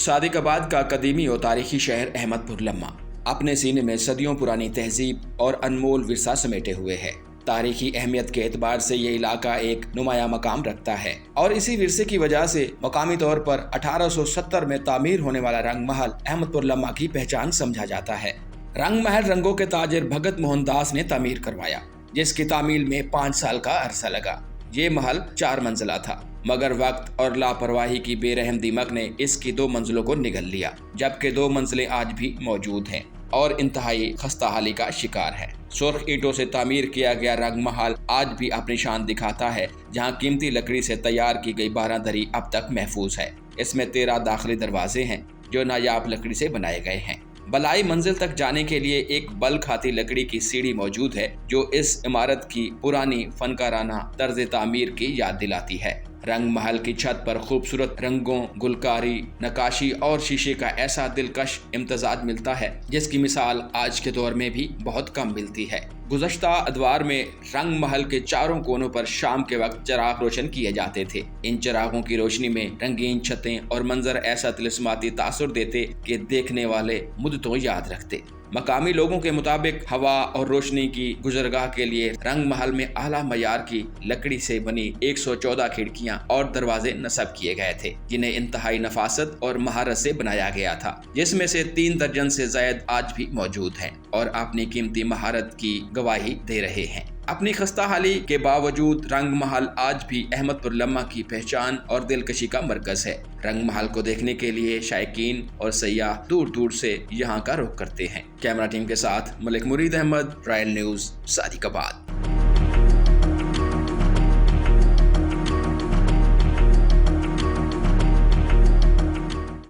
صادق آباد کا قدیمی اور تاریخی شہر احمد پر لمحہ اپنے سینے میں صدیوں پرانی تہذیب اور انمول ورثہ سمیٹے ہوئے ہے۔ تاریخی اہمیت کے اعتبار سے یہ علاقہ ایک نمایاں مقام رکھتا ہے اور اسی ورثے کی وجہ سے مقامی طور پر 1870 میں تعمیر ہونے والا رنگ محل احمد پر لمحہ کی پہچان سمجھا جاتا ہے۔ رنگ محل رنگوں کے تاجر بھگت موہن داس نے تعمیر کروایا، جس کی تعمیل میں 5 سال کا عرصہ لگا۔ یہ محل 4 منزلہ تھا، مگر وقت اور لاپرواہی کی بے رحم دیمک نے اس کی 2 منزلوں کو نگل لیا، جبکہ 2 منزلیں آج بھی موجود ہیں اور انتہائی خستہ حالی کا شکار ہے۔ سرخ اینٹوں سے تعمیر کیا گیا رنگ محل آج بھی اپنی شان دکھاتا ہے، جہاں قیمتی لکڑی سے تیار کی گئی 12 دری اب تک محفوظ ہے۔ اس میں 13 داخلی دروازے ہیں جو نایاب لکڑی سے بنائے گئے ہیں۔ بالائی منزل تک جانے کے لیے ایک بل کھاتی لکڑی کی سیڑھی موجود ہے جو اس عمارت کی پرانی فنکارانہ طرز تعمیر کی یاد دلاتی ہے۔ رنگ محل کی چھت پر خوبصورت رنگوں، گلکاری، نقاشی اور شیشے کا ایسا دلکش امتزاج ملتا ہے جس کی مثال آج کے دور میں بھی بہت کم ملتی ہے۔ گزشتہ ادوار میں رنگ محل کے چاروں کونوں پر شام کے وقت چراغ روشن کیے جاتے تھے۔ ان چراغوں کی روشنی میں رنگین چھتیں اور منظر ایسا طلسماتی تاثر دیتے کہ دیکھنے والے مدتوں یاد رکھتے۔ مقامی لوگوں کے مطابق ہوا اور روشنی کی گزرگاہ کے لیے رنگ محل میں اعلیٰ معیار کی لکڑی سے بنی 114 کھڑکیاں اور دروازے نصب کیے گئے تھے، جنہیں انتہائی نفاست اور مہارت سے بنایا گیا تھا، جس میں سے 3 درجن سے زائد آج بھی موجود ہیں اور اپنی قیمتی مہارت کی گواہی دے رہے ہیں۔ اپنی خستہ حالی کے باوجود رنگ محل آج بھی احمد پر لمحہ کی پہچان اور دلکشی کا مرکز ہے۔ رنگ محل کو دیکھنے کے لیے شائقین اور سیاح دور دور سے یہاں کا رخ کرتے ہیں۔ کیمرہ ٹیم کے ساتھ ملک مرید احمد، رائل نیوز، صادق آباد۔